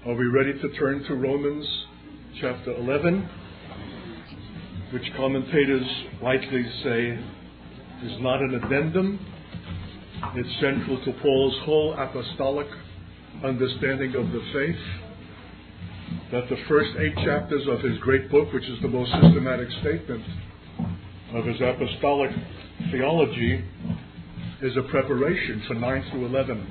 Are we ready to turn to Romans chapter 11, which commentators rightly say is not an addendum? It's central to Paul's whole apostolic understanding of the faith. That the first 8 chapters of his great book, which is the most systematic statement of his apostolic theology, is a preparation for 9 through 11.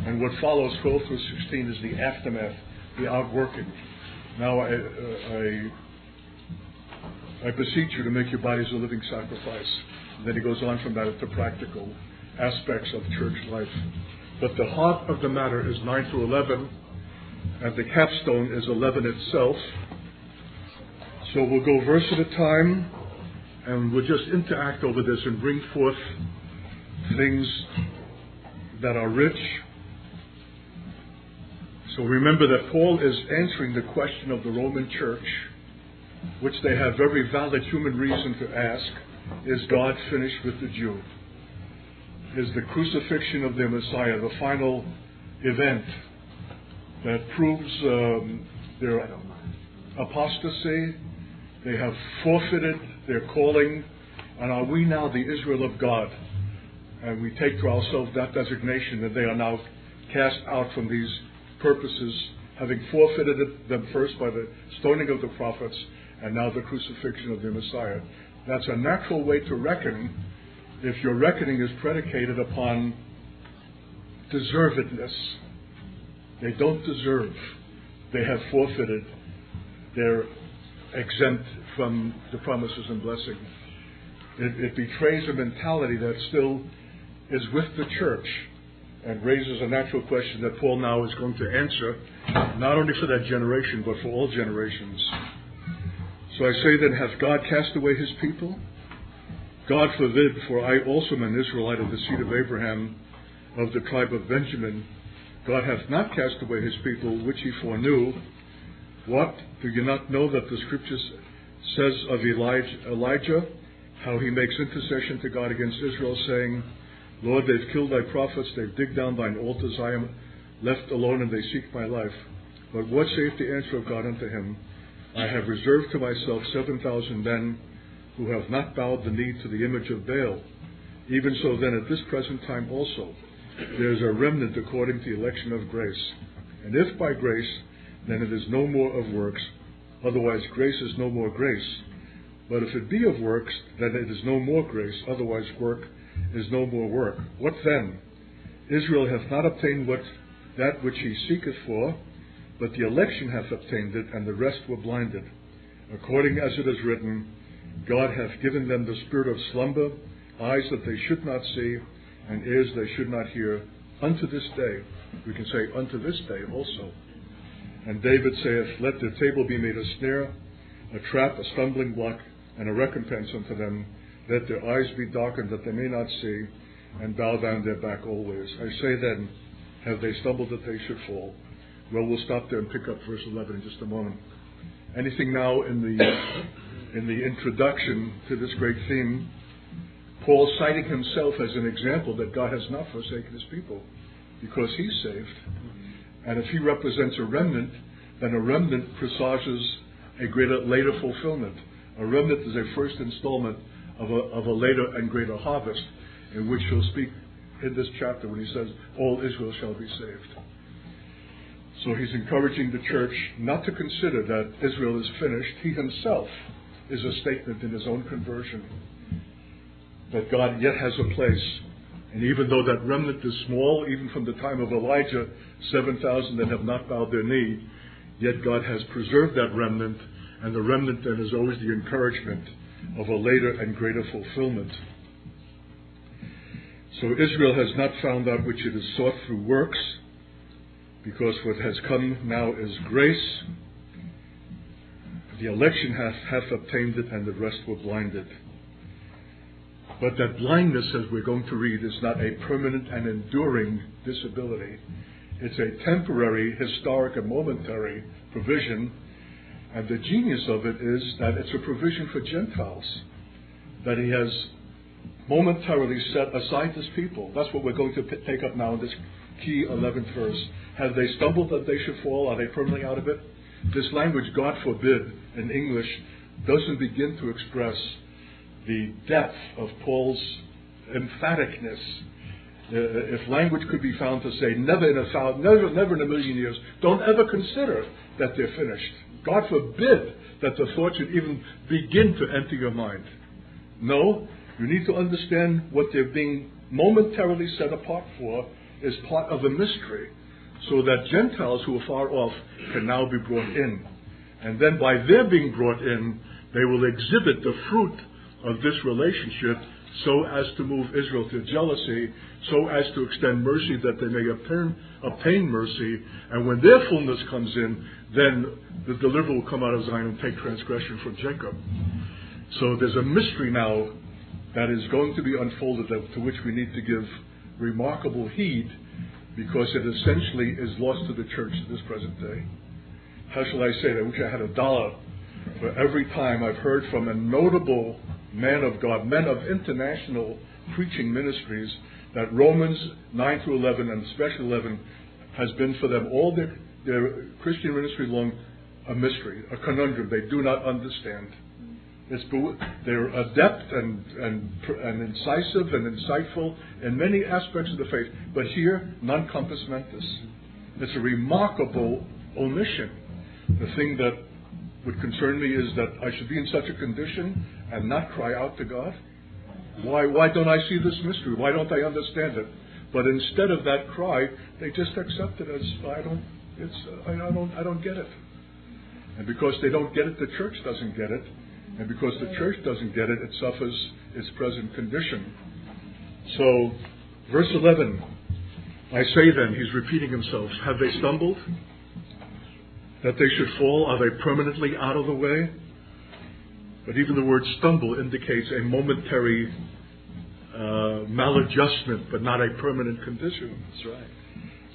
And what follows, 12 through 16, is the aftermath, the outworking. Now I beseech you to make your bodies a living sacrifice. And then he goes on from that into practical aspects of church life. But the heart of the matter is 9 through 11, and the capstone is 11 itself. So we'll go verse at a time, and we'll just interact over this and bring forth things that are rich. So remember that Paul is answering the question of the Roman church, which they have very valid human reason to ask: is God finished with the Jew? Is the crucifixion of their Messiah the final event that proves their apostasy? They have forfeited their calling, and are we now the Israel of God? And we take to ourselves that designation that they are now cast out from these purposes, having forfeited them first by the stoning of the prophets and now the crucifixion of their Messiah. That's a natural way to reckon if your reckoning is predicated upon deservedness. They don't deserve. They have forfeited. They're exempt from the promises and blessing. It betrays a mentality that still is with the church and raises a natural question that Paul now is going to answer, not only for that generation, but for all generations. So I say then, hath God cast away his people? God forbid, for I also am an Israelite of the seed of Abraham, of the tribe of Benjamin. God hath not cast away his people, which he foreknew. What? Do you not know that the Scripture says of Elijah, how he makes intercession to God against Israel, saying, Lord, they've killed thy prophets, they've digged down thine altars, I am left alone, and they seek my life. But what saith the answer of God unto him? I have reserved to myself 7,000 men, who have not bowed the knee to the image of Baal. Even so then at this present time also, there is a remnant according to the election of grace. And if by grace, then it is no more of works, otherwise grace is no more grace. But if it be of works, then it is no more grace, otherwise work is no more work. What then? Israel hath not obtained that which he seeketh for, but the election hath obtained it, and the rest were blinded. According as it is written, God hath given them the spirit of slumber, eyes that they should not see, and ears they should not hear, unto this day. We can say, unto this day also. And David saith, let their table be made a snare, a trap, a stumbling block, and a recompense unto them. Let their eyes be darkened, that they may not see, and bow down their back always. I say then, have they stumbled that they should fall? Well, we'll stop there and pick up verse 11 in just a moment. Anything now in the introduction to this great theme? Paul citing himself as an example that God has not forsaken his people, because he's saved. And if he represents a remnant, then a remnant presages a later fulfillment. A remnant is a first installment of a later and greater harvest, in which he'll speak in this chapter when he says, all Israel shall be saved. So he's encouraging the church not to consider that Israel is finished. He himself is a statement in his own conversion that God yet has a place. And even though that remnant is small, even from the time of Elijah, 7,000 that have not bowed their knee, yet God has preserved that remnant, and the remnant then is always the encouragement of a later and greater fulfillment. So Israel has not found that which it has sought through works, because what has come now is grace. The election hath obtained it, and the rest were blinded. But that blindness, as we're going to read, is not a permanent and enduring disability. It's a temporary, historic, and momentary provision. And the genius of it is that it's a provision for Gentiles, that he has momentarily set aside his people. That's what we're going to take up now in this key 11th verse. Have they stumbled that they should fall? Are they permanently out of it? This language, God forbid, in English, doesn't begin to express the depth of Paul's emphaticness. If language could be found to say, never in a million years, don't ever consider that they're finished. God forbid that the thought should even begin to enter your mind. No, you need to understand what they're being momentarily set apart for is part of a mystery, so that Gentiles who are far off can now be brought in. And then by their being brought in, they will exhibit the fruit of this relationship so as to move Israel to jealousy, so as to extend mercy that they may obtain mercy. And when their fullness comes in, then the deliverer will come out of Zion and take transgression from Jacob. So there's a mystery now that is going to be unfolded to which we need to give remarkable heed, because it essentially is lost to the church at this present day. How shall I say that? I wish I had $1 for every time I've heard from a notable man of God, men of international preaching ministries, that Romans 9 through 11 and especially 11 has been for them all their Christian ministry long a mystery, a conundrum they do not understand. They're adept and incisive and insightful in many aspects of the faith, but here, non compos mentis. It's a remarkable omission. The thing that would concern me is that I should be in such a condition and not cry out to God. Why don't I see this mystery? Why don't I understand it? But instead of that cry, they just accept it as I don't get it. And because they don't get it, the church doesn't get it. And because the church doesn't get it, it suffers its present condition. So, verse 11, I say then, he's repeating himself, have they stumbled? That they should fall? Are they permanently out of the way? But even the word stumble indicates a momentary maladjustment, but not a permanent condition. That's right.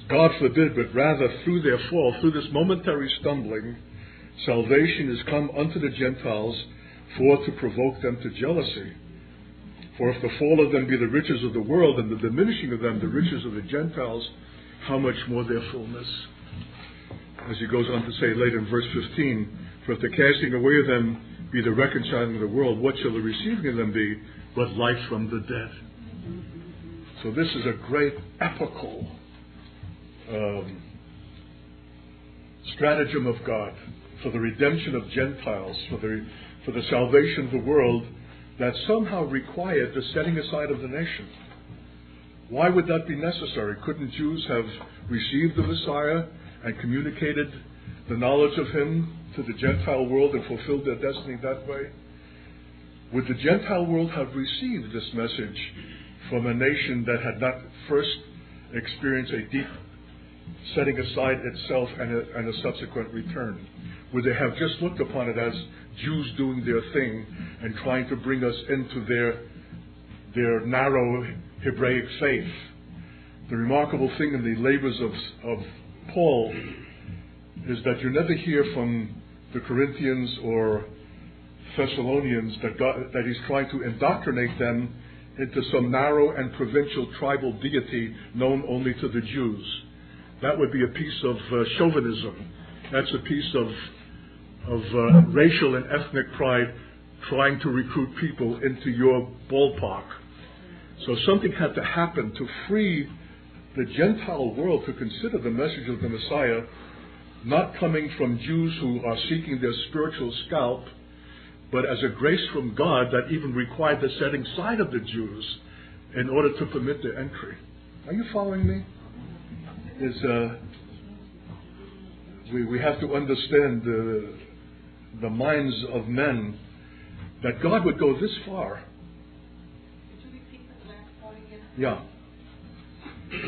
God forbid, but rather through their fall, through this momentary stumbling, salvation is come unto the Gentiles for to provoke them to jealousy. For if the fall of them be the riches of the world, and the diminishing of them the riches of the Gentiles, how much more their fullness? As he goes on to say later in verse 15, for if the casting away of them be the reconciling of the world, what shall the receiving of them be but life from the dead? So this is a great epical stratagem of God for the redemption of Gentiles, for the salvation of the world, that somehow required the setting aside of the nation. Why would that be necessary? Couldn't Jews have received the Messiah and communicated the knowledge of him to the Gentile world and fulfilled their destiny that way? Would the Gentile world have received this message from a nation that had not first experienced a deep setting aside itself and a subsequent return? Would they have just looked upon it as Jews doing their thing and trying to bring us into their narrow Hebraic faith? The remarkable thing in the labors of Paul is that you never hear from the Corinthians or Thessalonians that he's trying to indoctrinate them into some narrow and provincial tribal deity known only to the Jews. That would be a piece of chauvinism. That's a piece of racial and ethnic pride trying to recruit people into your ballpark. So something had to happen to free the Gentile world to consider the message of the Messiah not coming from Jews who are seeking their spiritual scalp, but as a grace from God that even required the setting aside of the Jews in order to permit their entry. Are you following me? We have to understand the minds of men, that God would go this far. Could you repeat that last part again? Yeah.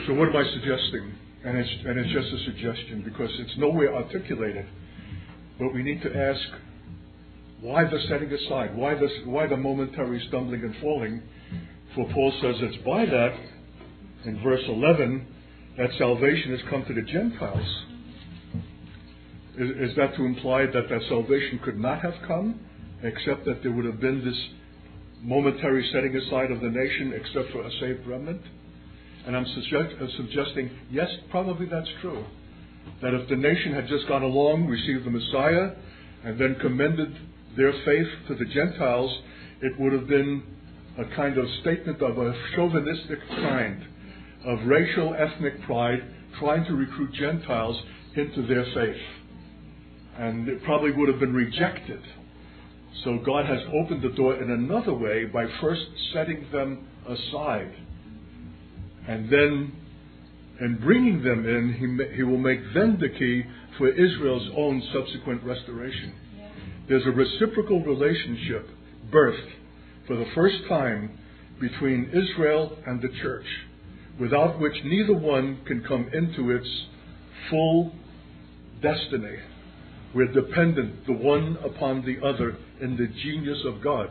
So what am I suggesting? And it's just a suggestion because it's nowhere articulated. But we need to ask, why the setting aside? Why the momentary stumbling and falling? For Paul says it's by that, in verse 11, that salvation has come to the Gentiles. Is that to imply that salvation could not have come, except that there would have been this momentary setting aside of the nation, except for a saved remnant? And I'm suggesting, yes, probably that's true. That if the nation had just gone along, received the Messiah, and then commended their faith to the Gentiles, it would have been a kind of statement of a chauvinistic kind of racial, ethnic pride, trying to recruit Gentiles into their faith. And it probably would have been rejected. So God has opened the door in another way by first setting them aside. And then, in bringing them in, he will make them the key for Israel's own subsequent restoration. There's a reciprocal relationship birthed for the first time between Israel and the church, without which neither one can come into its full destiny. We're dependent the one upon the other in the genius of God,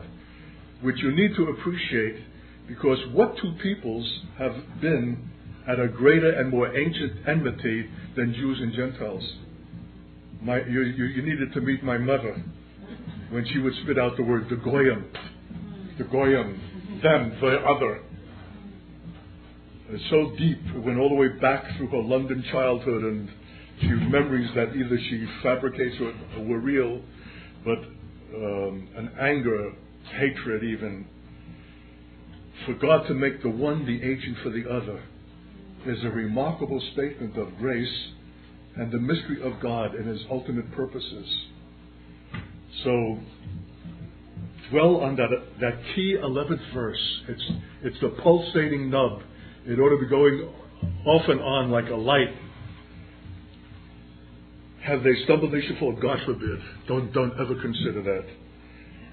which you need to appreciate, because what two peoples have been at a greater and more ancient enmity than Jews and Gentiles? You needed to meet my mother when she would spit out the word the goyim, them, the other. It's so deep. It went all the way back through her London childhood, and she memories that either she fabricates or were real, but an anger, hatred even. For God to make the one the agent for the other is a remarkable statement of grace and the mystery of God and His ultimate purposes. So, dwell on that key 11th verse. It's the pulsating nub. It ought to be going off and on like a light. Have they stumbled, they should fall. God forbid. Don't ever consider that.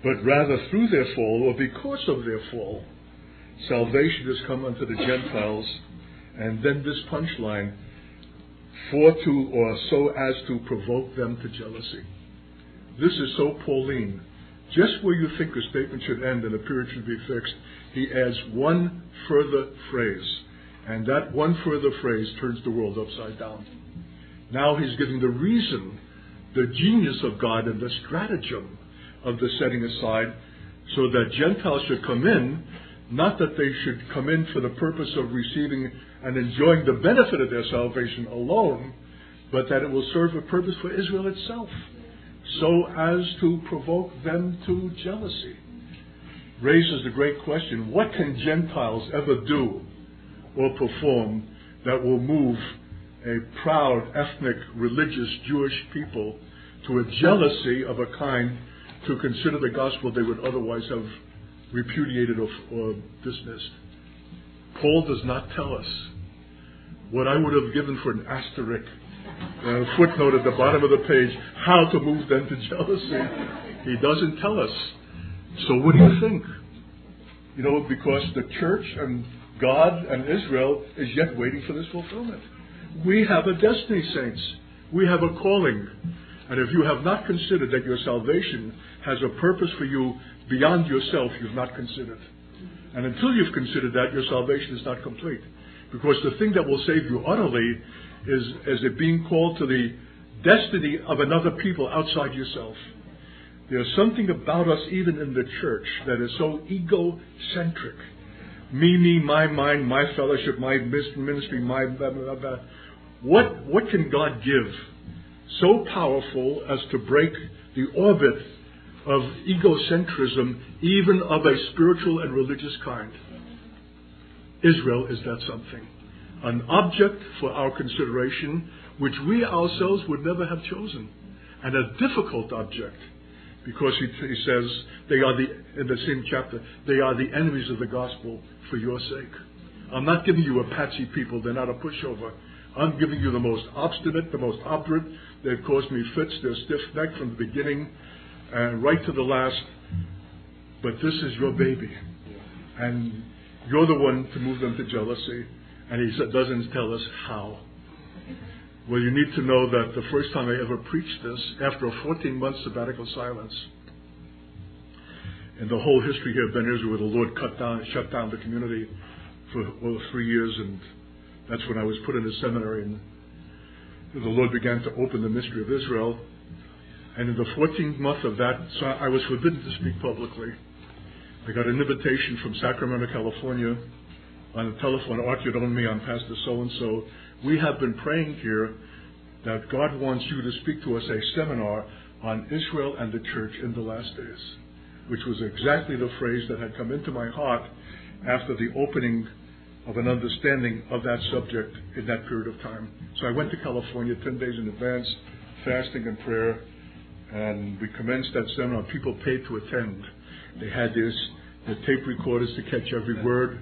But rather through their fall, or because of their fall, salvation has come unto the Gentiles. And then this punchline, for to or so as to provoke them to jealousy. This is so Pauline. Just where you think a statement should end and a period should be fixed, he adds one further phrase. And that one further phrase turns the world upside down. Now he's giving the reason, the genius of God and the stratagem of the setting aside, so that Gentiles should come in, not that they should come in for the purpose of receiving and enjoying the benefit of their salvation alone, but that it will serve a purpose for Israel itself, so as to provoke them to jealousy. Raises the great question, what can Gentiles ever do or perform that will move a proud, ethnic, religious Jewish people to a jealousy of a kind to consider the gospel they would otherwise have repudiated or dismissed? Paul does not tell us. What I would have given for an asterisk, footnote at the bottom of the page, how to move them to jealousy. He doesn't tell us. So what do you think? Because the church and God and Israel is yet waiting for this fulfillment. We have a destiny, saints. We have a calling. And if you have not considered that your salvation has a purpose for you beyond yourself, you've not considered. And until you've considered that, your salvation is not complete. Because the thing that will save you utterly is it being called to the destiny of another people outside yourself. There's something about us, even in the church, that is so egocentric. Me, my mind, my fellowship, my ministry, my blah, blah, blah. What can God give so powerful as to break the orbit of egocentrism, even of a spiritual and religious kind? Israel is that something. An object for our consideration, which we ourselves would never have chosen. And a difficult object, because he says, in the same chapter, they are the enemies of the gospel for your sake. I'm not giving you a patsy people, they're not a pushover. I'm giving you the most obstinate, the most obdurate. They've caused me fits, they're stiff-necked from the beginning and right to the last. But this is your baby. And you're the one to move them to jealousy. And he doesn't tell us how. Well, you need to know that the first time I ever preached this, after a 14-month sabbatical silence, in the whole history here of Ben Israel, where the Lord shut down the community for 3 years, and that's when I was put in a seminary, and the Lord began to open the mystery of Israel. And in the 14th month of that, so I was forbidden to speak publicly. I got an invitation from Sacramento, California, on the telephone, Art, you don't me, I'm Pastor so-and-so. We have been praying here that God wants you to speak to us a seminar on Israel and the church in the last days, which was exactly the phrase that had come into my heart after the opening of an understanding of that subject in that period of time. So I went to California 10 days in advance, fasting and prayer, and we commenced that seminar. People paid to attend. They had the tape recorders to catch every word.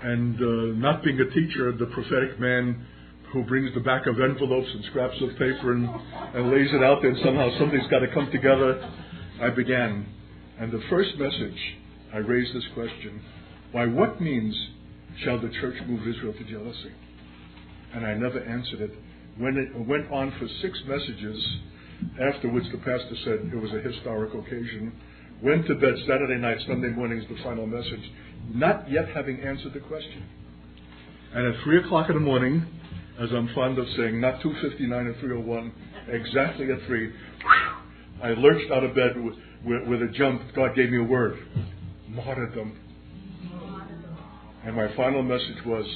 And not being a teacher, the prophetic man who brings the back of envelopes and scraps of paper and lays it out there, and somehow something's got to come together, I began. And the first message, I raised this question: by what means shall the church move Israel to jealousy? And I never answered it. When it went on for 6 messages, after which the pastor said it was a historic occasion, went to bed Saturday night, Sunday morning is the final message, not yet having answered the question. And at 3 o'clock in the morning, as I'm fond of saying, not 2:59 or 3:01, exactly at 3, I lurched out of bed with a jump. God gave me a word: martyrdom. And my final message was,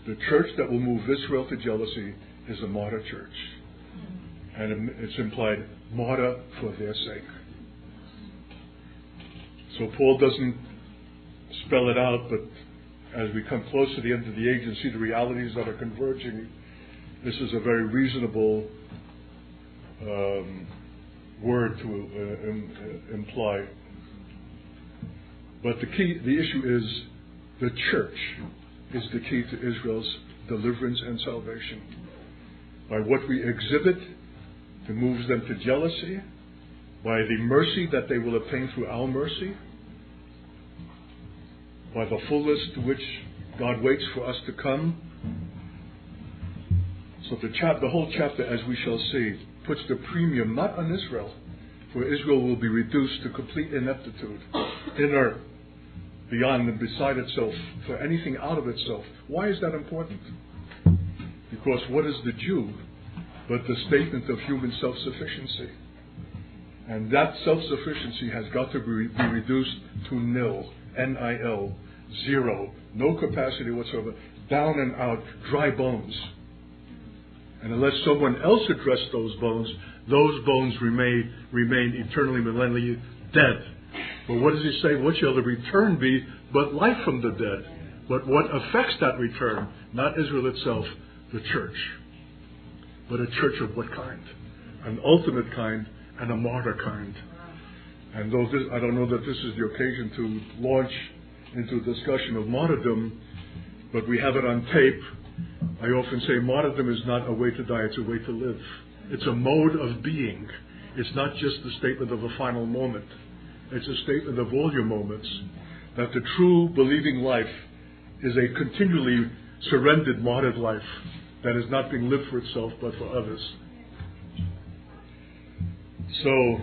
the church that will move Israel to jealousy is a martyr church. And it's implied, martyr for their sake. So Paul doesn't spell it out, but as we come close to the end of the age and see the realities that are converging, this is a very reasonable word to imply. But the issue is, the church is the key to Israel's deliverance and salvation. By what we exhibit that moves them to jealousy, by the mercy that they will obtain through our mercy, by the fullness to which God waits for us to come. So the whole chapter, as we shall see, puts the premium not on Israel, for Israel will be reduced to complete ineptitude, inert, beyond and beside itself, for anything out of itself. Why is that important? Because what is the Jew but the statement of human self-sufficiency? And that self-sufficiency has got to be reduced to nil, N-I-L, zero, no capacity whatsoever, down and out, dry bones. And unless someone else addressed those bones remain eternally, millennially dead. But what does he say? What shall the return be but life from the dead? But what affects that return? Not Israel itself, the church. But a church of what kind? An ultimate kind and a martyr kind. And though I don't know that this is the occasion to launch into a discussion of martyrdom, but we have it on tape. I often say martyrdom is not a way to die, it's a way to live. It's a mode of being. It's not just the statement of a final moment. It's a statement of all your moments, that the true believing life is a continually surrendered, martyred life that is not being lived for itself but for others. So,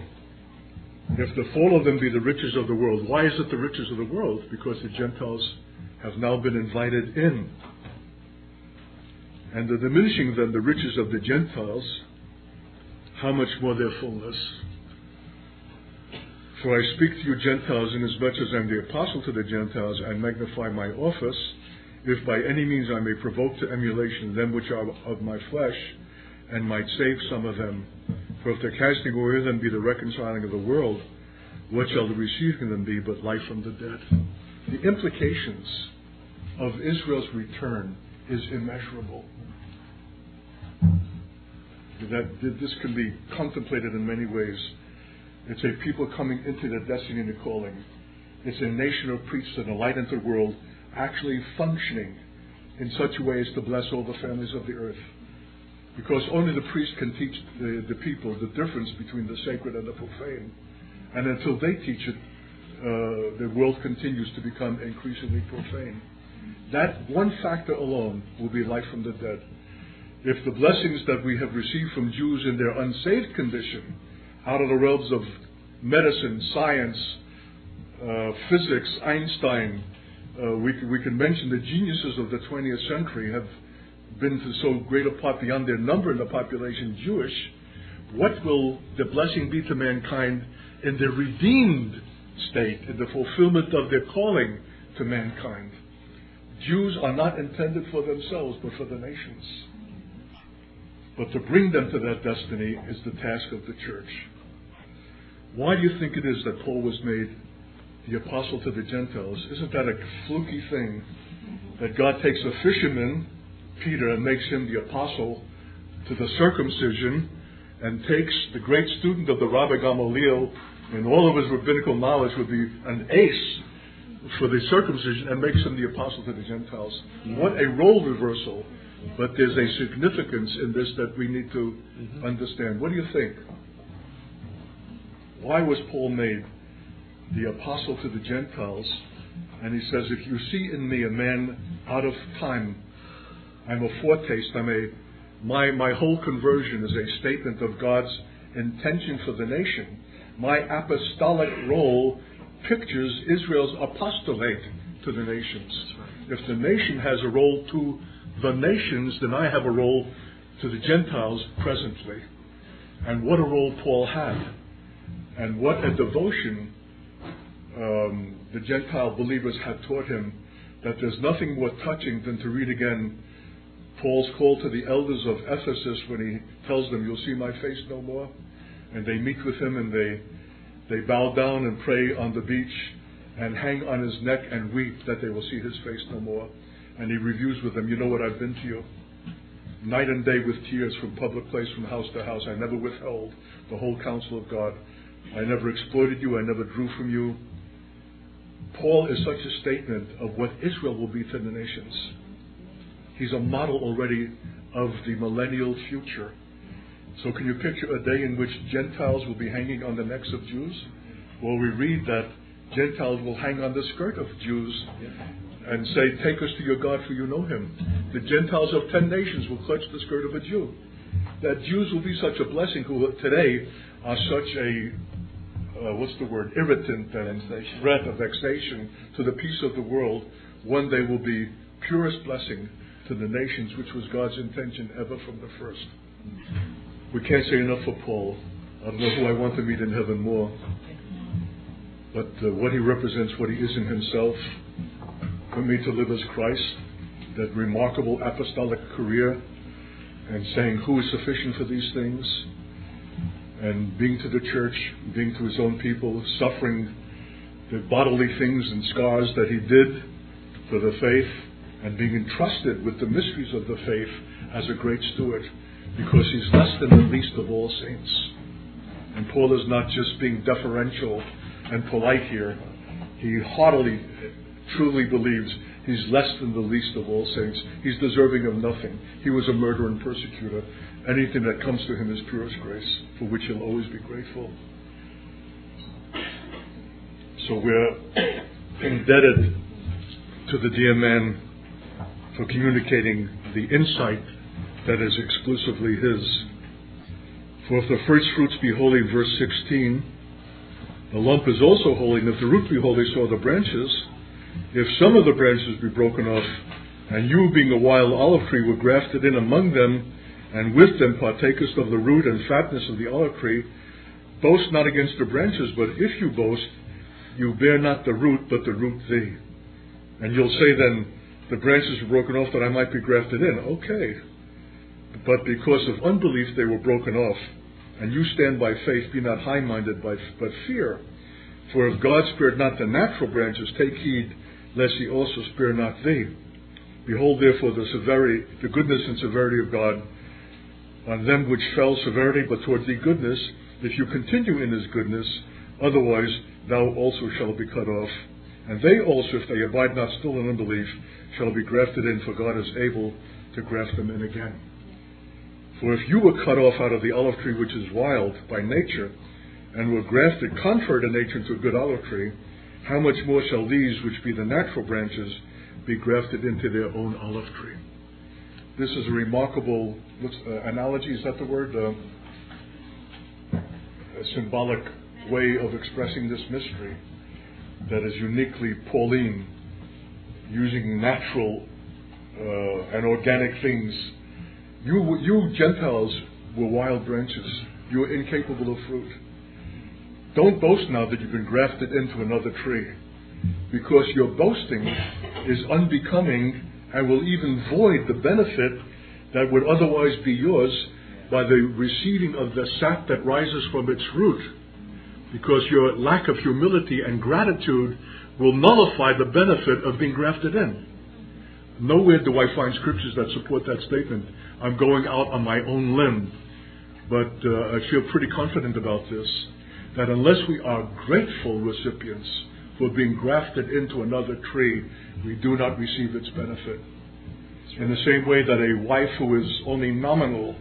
if the fall of them be the riches of the world, why is it the riches of the world? Because the Gentiles have now been invited in. And the diminishing then the riches of the Gentiles, how much more their fullness? For I speak to you Gentiles, inasmuch as I am the apostle to the Gentiles, I magnify my office, if by any means I may provoke to emulation them which are of my flesh, and might save some of them. For if the casting away of them be the reconciling of the world, what shall the receiving them be but life from the dead? The implications of Israel's return is immeasurable. This can be contemplated in many ways. It's a people coming into their destiny and their calling. It's a nation of priests and a light into the world, actually functioning in such a way as to bless all the families of the earth. Because only the priest can teach the people the difference between the sacred and the profane. And until they teach it, the world continues to become increasingly profane. That one factor alone will be life from the dead. If the blessings that we have received from Jews in their unsaved condition, out of the realms of medicine, science, physics, Einstein, we can mention the geniuses of the 20th century have been to so great a part beyond their number in the population Jewish. What will the blessing be to mankind in the redeemed state, in the fulfillment of their calling to mankind? Jews are not intended for themselves, but for the nations. But to bring them to that destiny is the task of the church. Why do you think it is that Paul was made the apostle to the Gentiles? Isn't that a fluky thing that God takes a fisherman, Peter, and makes him the apostle to the circumcision, and takes the great student of the Rabbi Gamaliel, and all of his rabbinical knowledge would be an ace for the circumcision, and makes him the apostle to the Gentiles? What a role reversal. But there's a significance in this that we need to understand. What do you think? Why was Paul made the apostle to the Gentiles? And he says, if you see in me a man out of time, I'm a foretaste, my whole conversion is a statement of God's intention for the nation. My apostolic role pictures Israel's apostolate to the nations. If the nation has a role to the nations, then I have a role to the Gentiles presently. And what a role Paul had. And what a devotion the Gentile believers had taught him, that there's nothing more touching than to read again Paul's call to the elders of Ephesus when he tells them, you'll see my face no more. And they meet with him and they bow down and pray on the beach and hang on his neck and weep that they will see his face no more. And he reviews with them, you know what I've been to you? Night and day with tears from public place, from house to house. I never withheld the whole counsel of God. I never exploited you. I never drew from you. Paul is such a statement of what Israel will be to the nations. He's a model already of the millennial future. So can you picture a day in which Gentiles will be hanging on the necks of Jews? Well, we read that Gentiles will hang on the skirt of Jews and say, take us to your God, for you know him. The Gentiles of 10 nations will clutch the skirt of a Jew. That Jews will be such a blessing, who today are such a, irritant and threat of vexation to the peace of the world. One day will be purest blessing to the nations, which was God's intention ever from the first. We can't say enough for Paul. I don't know who I want to meet in heaven more. But what he represents, what he is in himself, for me to live as Christ, that remarkable apostolic career, and saying who is sufficient for these things, and being to the church, being to his own people, suffering the bodily things and scars that he did for the faith, and being entrusted with the mysteries of the faith as a great steward, because he's less than the least of all saints. And Paul is not just being deferential and polite here. He heartily, truly believes he's less than the least of all saints. He's deserving of nothing. He was a murderer and persecutor. Anything that comes to him is purest grace, for which he'll always be grateful. So we're indebted to the dear man for communicating the insight that is exclusively his. For if the first fruits be holy, verse 16, the lump is also holy, and if the root be holy, so are the branches. If some of the branches be broken off, and you, being a wild olive tree, were grafted in among them, and with them partakest of the root and fatness of the olive tree, boast not against the branches, but if you boast, you bear not the root, but the root thee. And you'll say then, the branches were broken off that I might be grafted in. Okay. But because of unbelief they were broken off, and you stand by faith, be not high-minded, but fear. For if God spared not the natural branches, take heed, lest he also spare not thee. Behold, therefore, the goodness and severity of God on them which fell, severity, but toward thee goodness, if you continue in his goodness, otherwise thou also shalt be cut off. And they also, if they abide not still in unbelief, shall be grafted in, for God is able to graft them in again. For if you were cut off out of the olive tree which is wild by nature, and were grafted contrary to nature into a good olive tree, how much more shall these, which be the natural branches, be grafted into their own olive tree? This is a remarkable analogy, is that the word? A symbolic way of expressing this mystery that is uniquely Pauline, using natural and organic things. You Gentiles were wild branches. You were incapable of fruit. Don't boast now that you've been grafted into another tree. because your boasting is unbecoming and will even void the benefit that would otherwise be yours by the receiving of the sap that rises from its root, because your lack of humility and gratitude will nullify the benefit of being grafted in. Nowhere do I find scriptures that support that statement. I'm going out on my own limb, but I feel pretty confident about this, that unless we are grateful recipients for being grafted into another tree, we do not receive its benefit. In the same way that a wife who is only nominal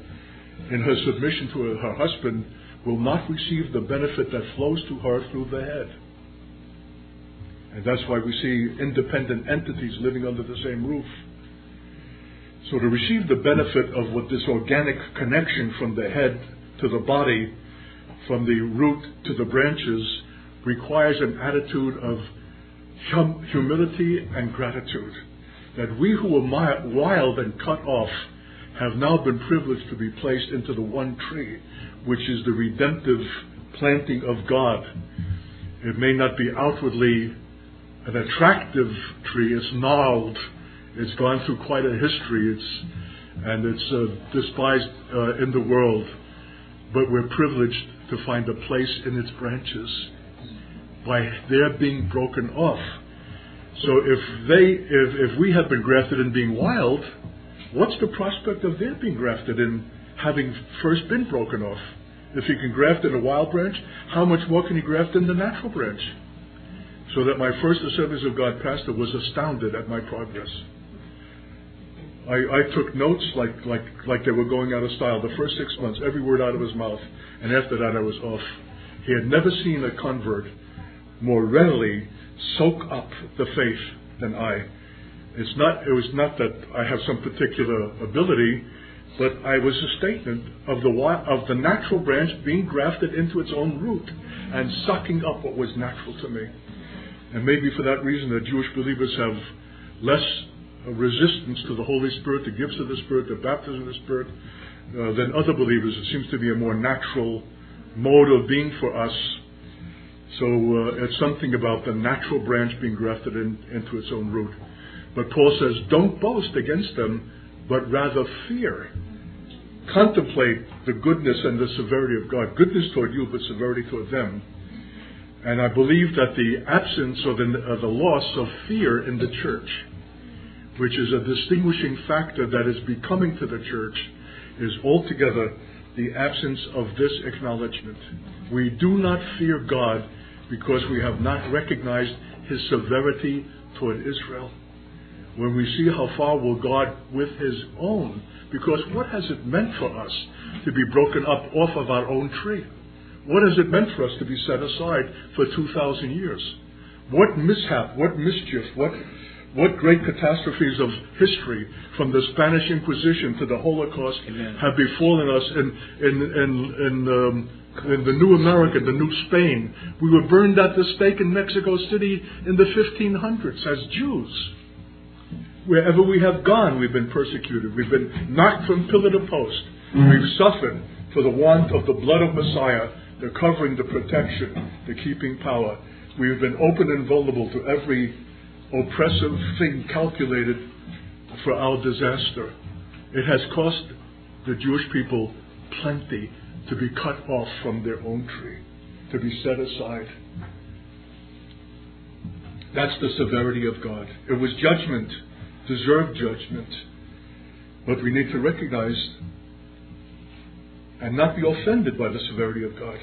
in her submission to her husband will not receive the benefit that flows to her through the head. And that's why we see independent entities living under the same roof. So to receive the benefit of what this organic connection from the head to the body, from the root to the branches, requires an attitude of humility and gratitude. That we who were wild and cut off have now been privileged to be placed into the one tree, which is the redemptive planting of God. It may not be outwardly an attractive tree. It's gnarled. It's gone through quite a history. It's despised in the world. But we're privileged to find a place in its branches by their being broken off. So if we have been grafted in being wild, what's the prospect of their being grafted in having first been broken off? If he can graft in a wild branch, how much more can he graft in the natural branch? So that my first Assemblies of God pastor was astounded at my progress. I took notes like they were going out of style. The first 6 months, every word out of his mouth, and after that I was off. He had never seen a convert more readily soak up the faith than I. It was not that I have some particular ability, but I was a statement of the natural branch being grafted into its own root and sucking up what was natural to me. And maybe for that reason the Jewish believers have less resistance to the Holy Spirit, the gifts of the Spirit, the baptism of the Spirit, than other believers. It seems to be a more natural mode of being for us. So it's something about the natural branch being grafted into its own root. But Paul says, don't boast against them, but rather fear. Contemplate the goodness and the severity of God. Goodness toward you, but severity toward them. And I believe that the absence or the loss of fear in the church, which is a distinguishing factor that is becoming to the church, is altogether the absence of this acknowledgement. We do not fear God because we have not recognized His severity toward Israel. When we see how far will God with His own, because what has it meant for us to be broken up off of our own tree? What has it meant for us to be set aside for 2,000 years? What mishap, what mischief, what great catastrophes of history, from the Spanish Inquisition to the Holocaust, have befallen us in the New America, the New Spain. We were burned at the stake in Mexico City in the 1500s as Jews. Wherever we have gone, we've been persecuted. We've been knocked from pillar to post. We've suffered for the want of the blood of Messiah, the covering, the protection, the keeping power. We've been open and vulnerable to every oppressive thing calculated for our disaster. It has cost the Jewish people plenty to be cut off from their own tree, to be set aside. That's the severity of God. It was judgment, deserved judgment. But we need to recognize and not be offended by the severity of God.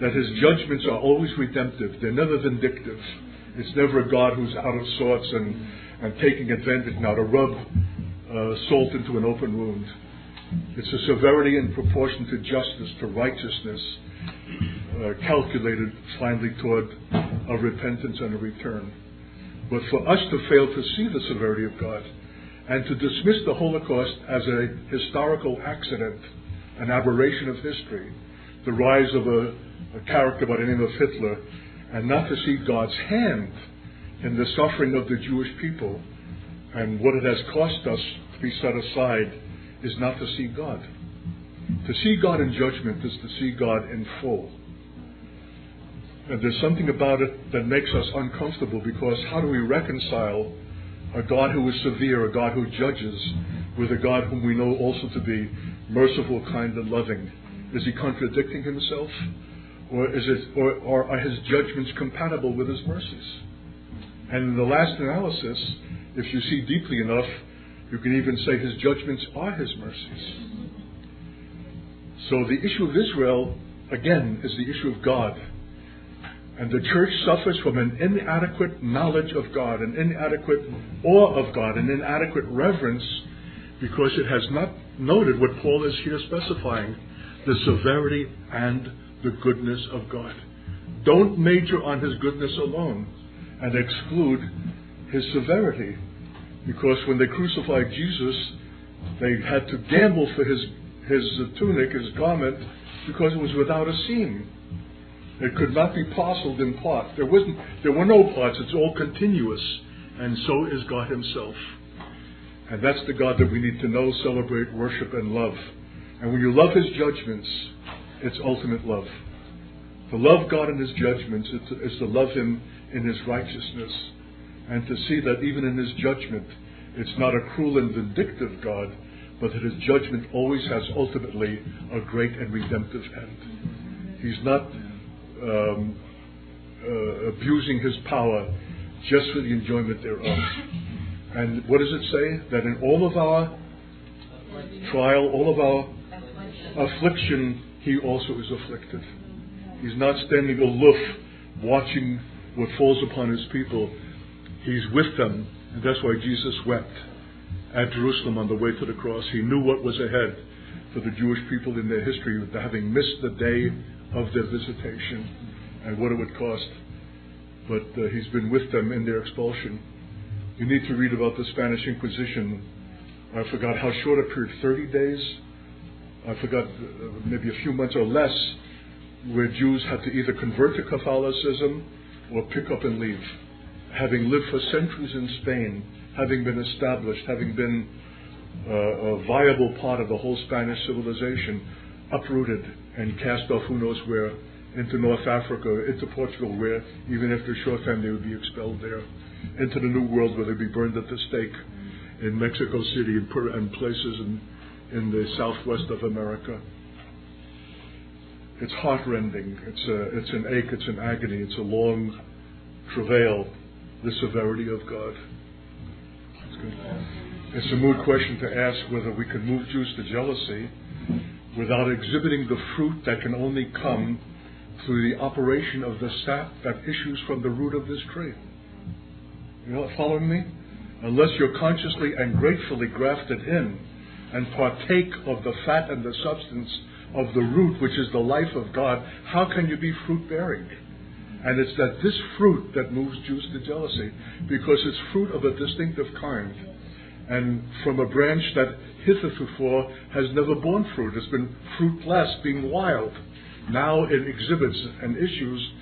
That His judgments are always redemptive. They're never vindictive. It's never a God who's out of sorts and taking advantage now to rub salt into an open wound. It's a severity in proportion to justice, to righteousness, calculated finally toward a repentance and a return. But for us to fail to see the severity of God and to dismiss the Holocaust as a historical accident, an aberration of history, the rise of a character by the name of Hitler, and not to see God's hand in the suffering of the Jewish people and what it has cost us to be set aside, is not to see God. To see God in judgment is to see God in full. And there's something about it that makes us uncomfortable, because how do we reconcile a God who is severe, a God who judges, with a God whom we know also to be merciful, kind, and loving? Is he contradicting himself? Or are his judgments compatible with his mercies? And in the last analysis, if you see deeply enough, you can even say his judgments are his mercies. So the issue of Israel, again, is the issue of God. And the church suffers from an inadequate knowledge of God, an inadequate awe of God, an inadequate reverence, because it has not noted what Paul is here specifying, the severity and the goodness of God. Don't major on his goodness alone and exclude his severity, because when they crucified Jesus, they had to gamble for his tunic, his garment, because it was without a seam. It could not be parceled in part. There were no parts. It's all continuous, and so is God himself. And that's the God that we need to know, celebrate, worship, and love. And when you love his judgments, it's ultimate love. To love God in his judgments is to love him in his righteousness, and to see that even in his judgment, it's not a cruel and vindictive God, but that his judgment always has ultimately a great and redemptive end. He's not abusing his power just for the enjoyment thereof. And what does it say? That in all of our trial, all of our affliction, he also is afflicted. He's not standing aloof, watching what falls upon his people. He's with them, and that's why Jesus wept at Jerusalem on the way to the cross. He knew what was ahead for the Jewish people in their history, having missed the day of their visitation and what it would cost. But he's been with them in their expulsion. You need to read about the Spanish Inquisition. I forgot how short a period, 30 days? I forgot, maybe a few months or less, where Jews had to either convert to Catholicism or pick up and leave. Having lived for centuries in Spain, having been established, having been a viable part of the whole Spanish civilization, uprooted and cast off who knows where, into North Africa, into Portugal, where even after a short time they would be expelled there, into the New World where they'd be burned at the stake, in Mexico City and places in the southwest of America. It's heartrending. It's an ache. It's an agony. It's a long travail. The severity of God. It's a moot question to ask whether we can move Jews to jealousy without exhibiting the fruit that can only come through the operation of the sap that issues from the root of this tree. You know, following me? Unless you're consciously and gratefully grafted in and partake of the fat and the substance of the root, which is the life of God, how can you be fruit-bearing? And it's that this fruit that moves Jews to jealousy, because it's fruit of a distinctive kind, and from a branch that hitherto has never borne fruit. It's been fruitless, being wild. Now it exhibits and issues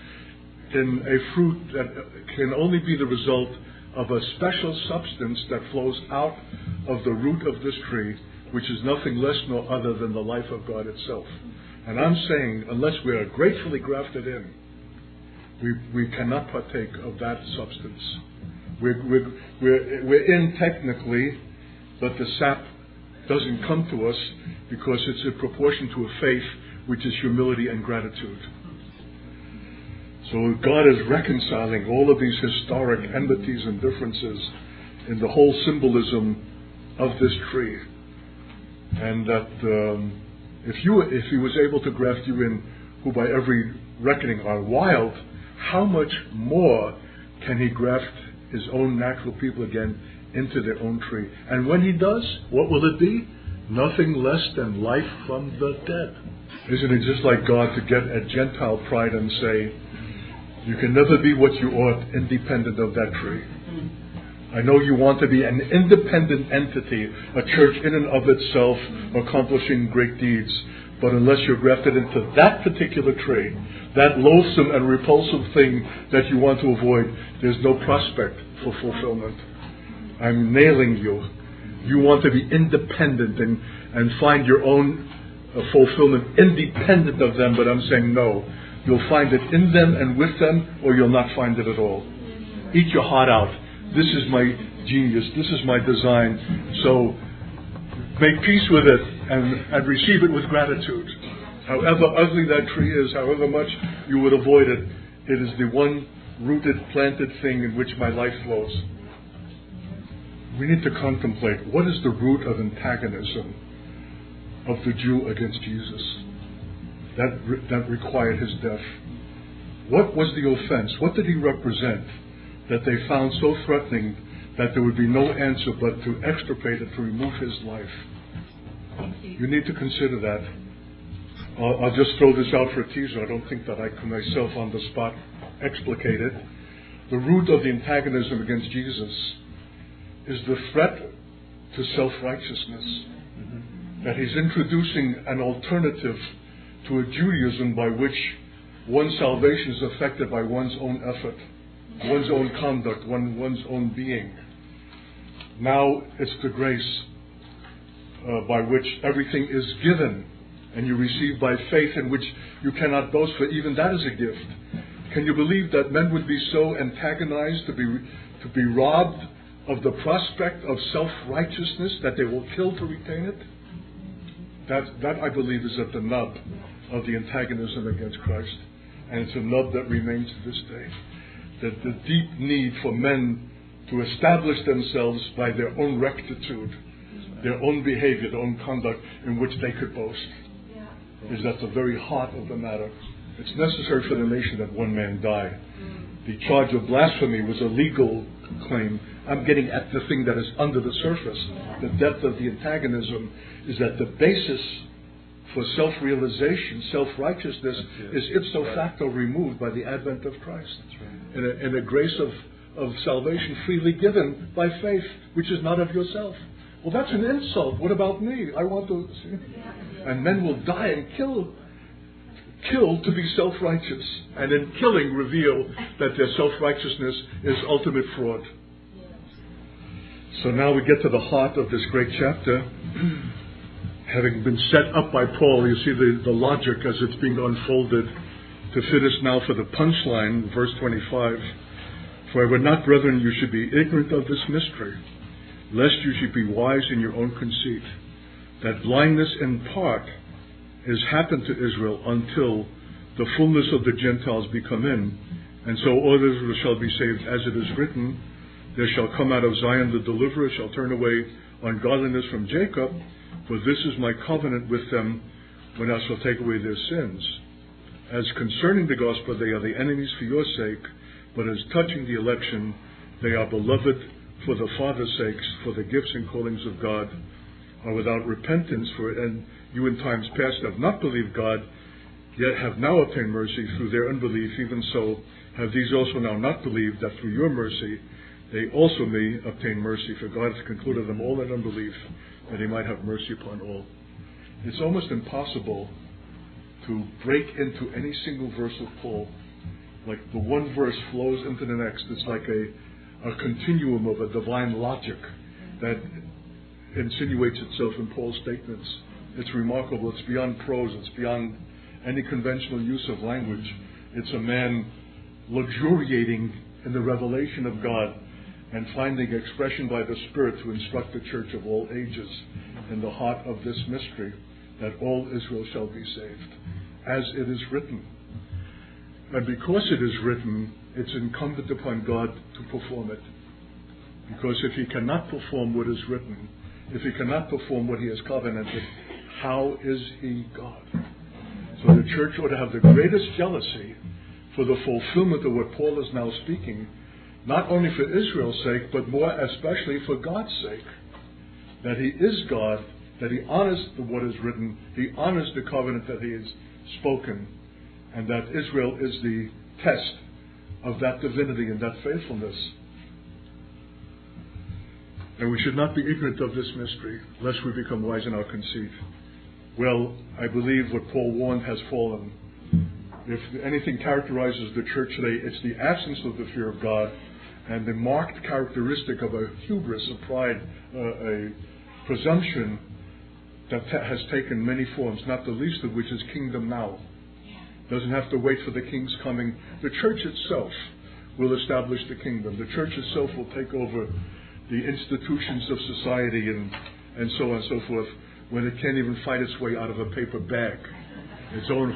in a fruit that can only be the result of a special substance that flows out of the root of this tree, which is nothing less nor other than the life of God itself. And I'm saying, unless we are gratefully grafted in, we cannot partake of that substance. We're in technically, but the sap doesn't come to us because it's in proportion to a faith which is humility and gratitude. So God is reconciling all of these historic enmities and differences in the whole symbolism of this tree. And that if he was able to graft you in, who by every reckoning are wild, how much more can he graft his own natural people again into their own tree? And when he does, what will it be? Nothing less than life from the dead. Isn't it just like God to get at Gentile pride and say, you can never be what you ought independent of that tree. I know you want to be an independent entity, a church in and of itself, accomplishing great deeds. But unless you're grafted into that particular tree, that loathsome and repulsive thing that you want to avoid, there's no prospect for fulfillment. I'm nailing you. You want to be independent and find your own fulfillment independent of them, but I'm saying no. You'll find it in them and with them, or you'll not find it at all. Eat your heart out. This is my genius. This is my design. So make peace with it and receive it with gratitude. However ugly that tree is, however much you would avoid it, it is the one rooted, planted thing in which my life flows. We need to contemplate what is the root of antagonism of the Jew against Jesus that required his death. What was the offense? What did he represent that they found so threatening that there would be no answer but to extirpate it, to remove his life? You need to consider that. I'll just throw this out for a teaser. I don't think that I can myself on the spot explicate it. The root of the antagonism against Jesus is the threat to self-righteousness. That he's introducing an alternative to a Judaism by which one's salvation is affected by one's own effort, one's own conduct, one's own being. Now it's the grace by which everything is given and you receive by faith, in which you cannot boast, for even that is a gift. Can you believe that men would be so antagonized to be robbed of the prospect of self-righteousness that they will kill to retain it? That I believe is at the nub of the antagonism against Christ. And it's a nub that remains to this day. That the deep need for men to establish themselves by their own rectitude, their own behavior, their own conduct in which they could boast, is at the very heart of the matter. It's necessary for the nation that one man die. The charge of blasphemy was a legal claim. I'm getting at the thing that is under the surface. The depth of the antagonism is that the basis for self-realization, self-righteousness, is ipso facto removed by the advent of Christ. And a grace of salvation freely given by faith, which is not of yourself. Well, that's an insult. What about me? I want to see. And men will die and kill to be self-righteous, and in killing reveal that their self-righteousness is ultimate fraud. So now we get to the heart of this great chapter. Having been set up by Paul, you see the logic as it's being unfolded to fit us now for the punchline, verse 25. For I would not, brethren, you should be ignorant of this mystery, lest you should be wise in your own conceit, that blindness in part is happened to Israel until the fullness of the Gentiles be come in, and so all Israel shall be saved, as it is written, there shall come out of Zion the deliverer, shall turn away ungodliness from Jacob, for this is my covenant with them, when I shall take away their sins. As concerning the gospel, they are the enemies for your sake, but as touching the election, they are beloved for the Father's sakes, for the gifts and callings of God are without repentance, for and you in times past have not believed God, yet have now obtained mercy through their unbelief. Even so have these also now not believed, that through your mercy they also may obtain mercy. For God has concluded them all in unbelief, that he might have mercy upon all. It's almost impossible to break into any single verse of Paul. Like the one verse flows into the next. It's like a continuum of a divine logic that insinuates itself in Paul's statements. It's remarkable. It's beyond prose. It's beyond any conventional use of language. It's a man luxuriating in the revelation of God and finding expression by the Spirit to instruct the church of all ages in the heart of this mystery, that all Israel shall be saved, as it is written. And because it is written, it's incumbent upon God to perform it. Because if he cannot perform what is written, if he cannot perform what he has covenanted, how is he God? So the church ought to have the greatest jealousy for the fulfillment of what Paul is now speaking, not only for Israel's sake, but more especially for God's sake. That he is God, that he honors what is written, he honors the covenant that he has spoken, and that Israel is the test of that divinity and that faithfulness. And we should not be ignorant of this mystery, lest we become wise in our conceit. Well, I believe what Paul warned has fallen. If anything characterizes the church today, it's the absence of the fear of God and the marked characteristic of a hubris, a pride, a presumption that has taken many forms, not the least of which is kingdom now. doesn't have to wait for the king's coming. The church itself will establish the kingdom. The church itself will take over the institutions of society and so on and so forth, when it can't even fight its way out of a paper bag. Its own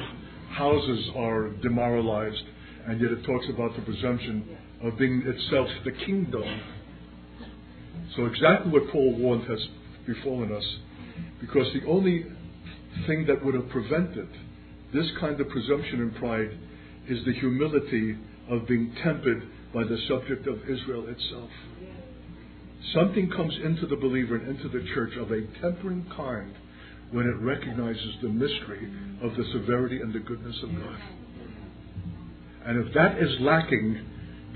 houses are demoralized, and yet it talks about the presumption of being itself the kingdom. So exactly what Paul warned has befallen us, because the only thing that would have prevented this kind of presumption and pride is the humility of being tempered by the subject of Israel itself. Something comes into the believer and into the church of a tempering kind when it recognizes the mystery of the severity and the goodness of God. And if that is lacking,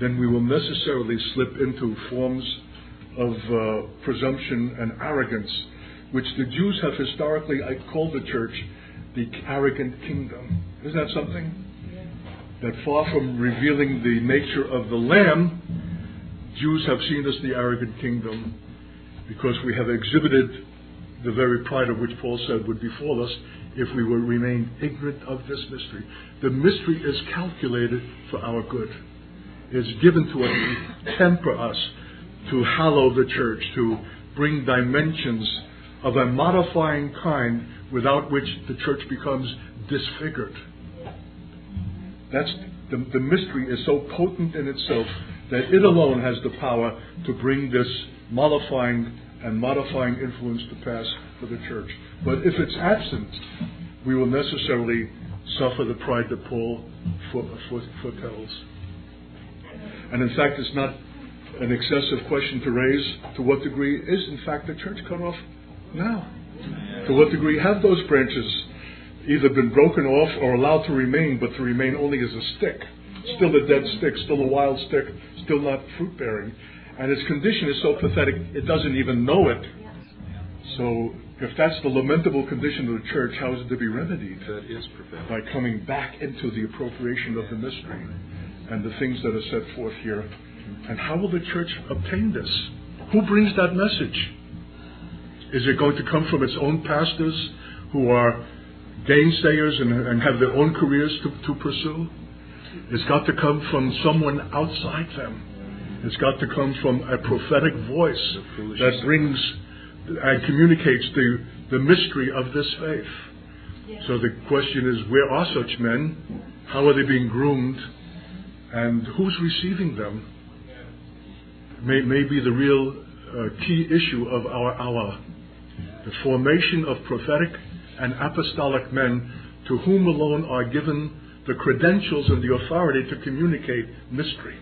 then we will necessarily slip into forms of presumption and arrogance, which the Jews have historically called the church the arrogant kingdom. Isn't that something? That far from revealing the nature of the Lamb, Jews have seen us the arrogant kingdom, because we have exhibited the very pride of which Paul said would befall us if we will remain ignorant of this mystery. The mystery is calculated for our good. It's given to us to temper us, to hallow the church, to bring dimensions of a modifying kind without which the church becomes disfigured. That's the mystery is so potent in itself that it alone has the power to bring this mollifying and modifying influence to pass for the church. But if it's absent, we will necessarily suffer the pride that Paul foretells. And in fact, it's not an excessive question to raise. To what degree is, in fact, the church cut off now? To what degree have those branches either been broken off or allowed to remain, but to remain only as a stick? Still a dead stick, still a wild stick, still not fruit-bearing. And its condition is so pathetic, it doesn't even know it. So, if that's the lamentable condition of the church, how is it to be remedied? That is pathetic. By coming back into the appropriation of the mystery and the things that are set forth here. And how will the church obtain this? Who brings that message? Is it going to come from its own pastors who are gainsayers and have their own careers to pursue? It's got to come from someone outside them. It's got to come from a prophetic voice that brings and communicates the mystery of this faith. Yes. So the question is, where are such men? How are they being groomed? And who's receiving them? May be the real key issue of our hour. The formation of prophetic and apostolic men to whom alone are given the credentials and the authority to communicate mystery.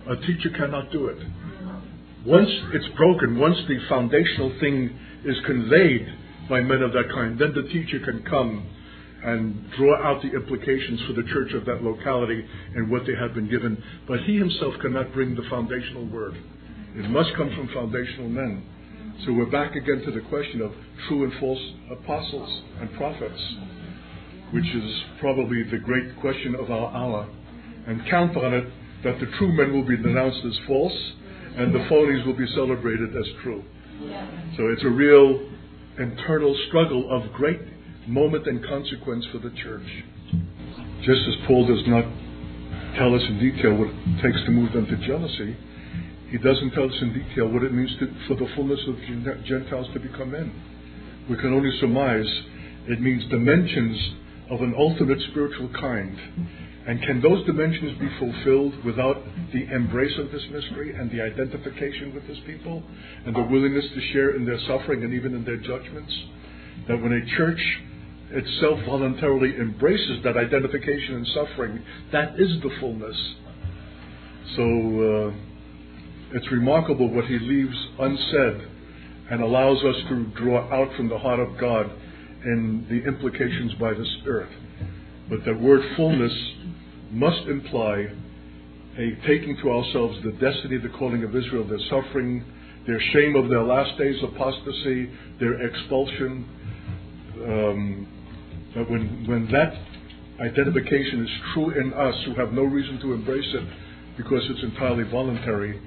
A teacher cannot do it. Once it's broken, once the foundational thing is conveyed by men of that kind, then the teacher can come and draw out the implications for the church of that locality and what they have been given. But he himself cannot bring the foundational word. It must come from foundational men. So we're back again to the question of true and false apostles and prophets, which is probably the great question of our hour. And count on it that the true men will be denounced as false and the phonies will be celebrated as true. So it's a real internal struggle of great moment and consequence for the church. Just as Paul does not tell us in detail what it takes to move them to jealousy, he doesn't tell us in detail what it means for the fullness of Gentiles to become in. We can only surmise it means dimensions of an ultimate spiritual kind. And can those dimensions be fulfilled without the embrace of this mystery and the identification with this people and the willingness to share in their suffering and even in their judgments? That when a church itself voluntarily embraces that identification and suffering, that is the fullness. So it's remarkable what he leaves unsaid and allows us to draw out from the heart of God in the implications by the Spirit. But that word fullness must imply a taking to ourselves the destiny, the calling of Israel, their suffering, their shame of their last days apostasy, their expulsion. But when that identification is true in us who have no reason to embrace it because it's entirely voluntary,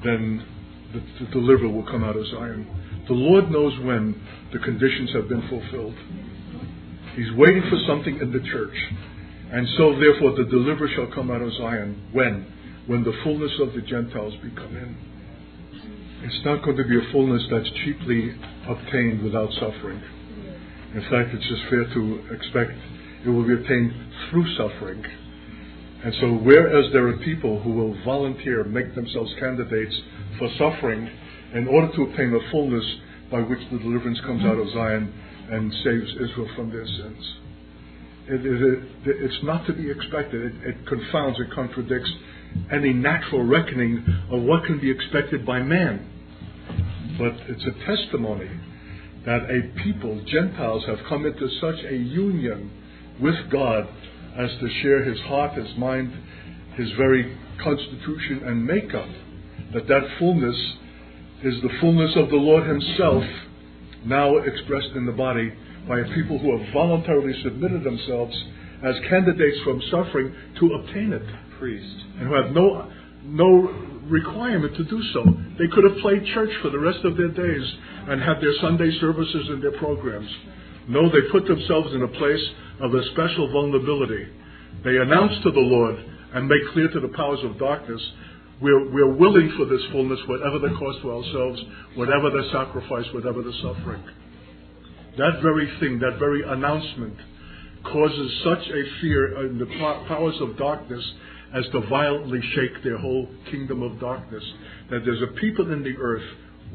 then the deliverer will come out of Zion. The Lord knows when the conditions have been fulfilled. He's waiting for something in the church. And so, therefore, the deliverer shall come out of Zion. When? When the fullness of the Gentiles be come in. It's not going to be a fullness that's cheaply obtained without suffering. In fact, it's just fair to expect it will be obtained through suffering. And so, whereas there are people who will volunteer, make themselves candidates for suffering in order to obtain a fullness by which the deliverance comes out of Zion and saves Israel from their sins. It's not to be expected. It confounds, it contradicts any natural reckoning of what can be expected by man. But it's a testimony that a people, Gentiles, have come into such a union with God as to share His heart, His mind, His very constitution and makeup, that fullness is the fullness of the Lord Himself, now expressed in the body by a people who have voluntarily submitted themselves as candidates from suffering to obtain it. Priest. And who have no requirement to do so. They could have played church for the rest of their days and had their Sunday services and their programs. No, they put themselves in a place of a special vulnerability. They announce to the Lord and make clear to the powers of darkness, we're willing for this fullness, whatever the cost to ourselves, whatever the sacrifice, whatever the suffering. That very thing, that very announcement, causes such a fear in the powers of darkness as to violently shake their whole kingdom of darkness. That there's a people in the earth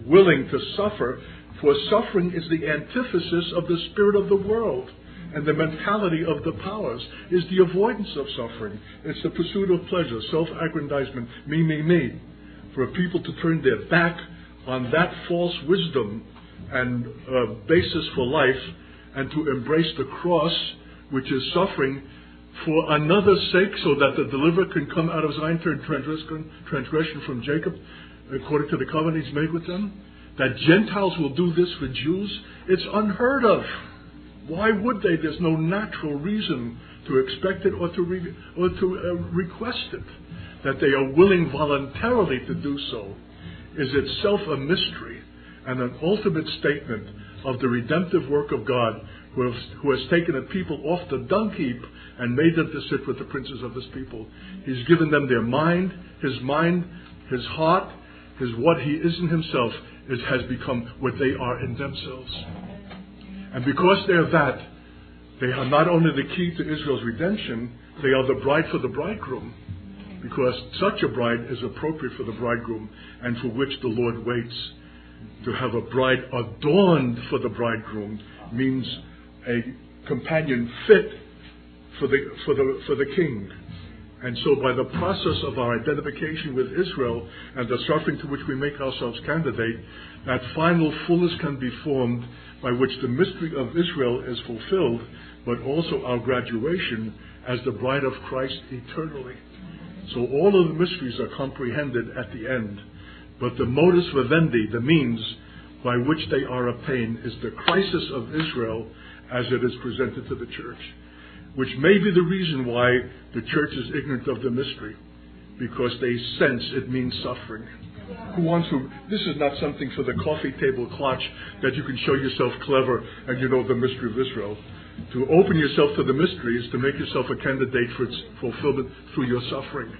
willing to suffer, for suffering is the antithesis of the spirit of the world. And the mentality of the powers is the avoidance of suffering. It's the pursuit of pleasure, self-aggrandizement, me. For a people to turn their back on that false wisdom and basis for life and to embrace the cross, which is suffering, for another's sake, so that the deliverer can come out of Zion, turn transgression from Jacob, according to the covenant He's made with them. That Gentiles will do this for Jews, it's unheard of. Why would they? There's no natural reason to expect it or to request it. That they are willing voluntarily to do so is itself a mystery and an ultimate statement of the redemptive work of God, who has taken a people off the dung heap and made them to sit with the princes of His people. He's given them their mind, His heart, what He is in Himself has become what they are in themselves. And because they're that, they are not only the key to Israel's redemption, they are the bride for the bridegroom. Because such a bride is appropriate for the bridegroom, and for which the Lord waits. To have a bride adorned for the bridegroom means a companion fit for the king. And so by the process of our identification with Israel and the suffering to which we make ourselves candidate, that final fullness can be formed by which the mystery of Israel is fulfilled, but also our graduation as the bride of Christ eternally. So all of the mysteries are comprehended at the end. But the modus vivendi, the means by which they are obtained, is the crisis of Israel as it is presented to the church. Which may be the reason why the church is ignorant of the mystery, because they sense it means suffering. Who wants to? This is not something for the coffee table clutch that you can show yourself clever and you know the mystery of Israel. To open yourself to the mystery is to make yourself a candidate for its fulfillment through your suffering.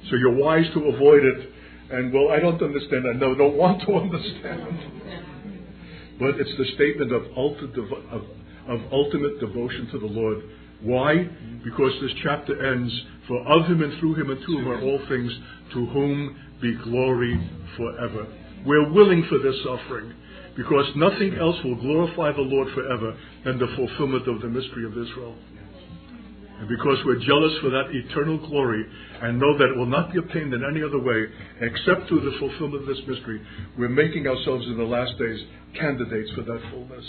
So you're wise to avoid it. And well, I don't understand. I don't want to understand. But it's the statement of ultimate devotion to the Lord. Why? Because this chapter ends, for of Him and through Him and to Him are all things, to whom be glory forever. We're willing for this suffering, because nothing else will glorify the Lord forever than the fulfillment of the mystery of Israel. And because we're jealous for that eternal glory and know that it will not be obtained in any other way except through the fulfillment of this mystery, we're making ourselves in the last days candidates for that fullness.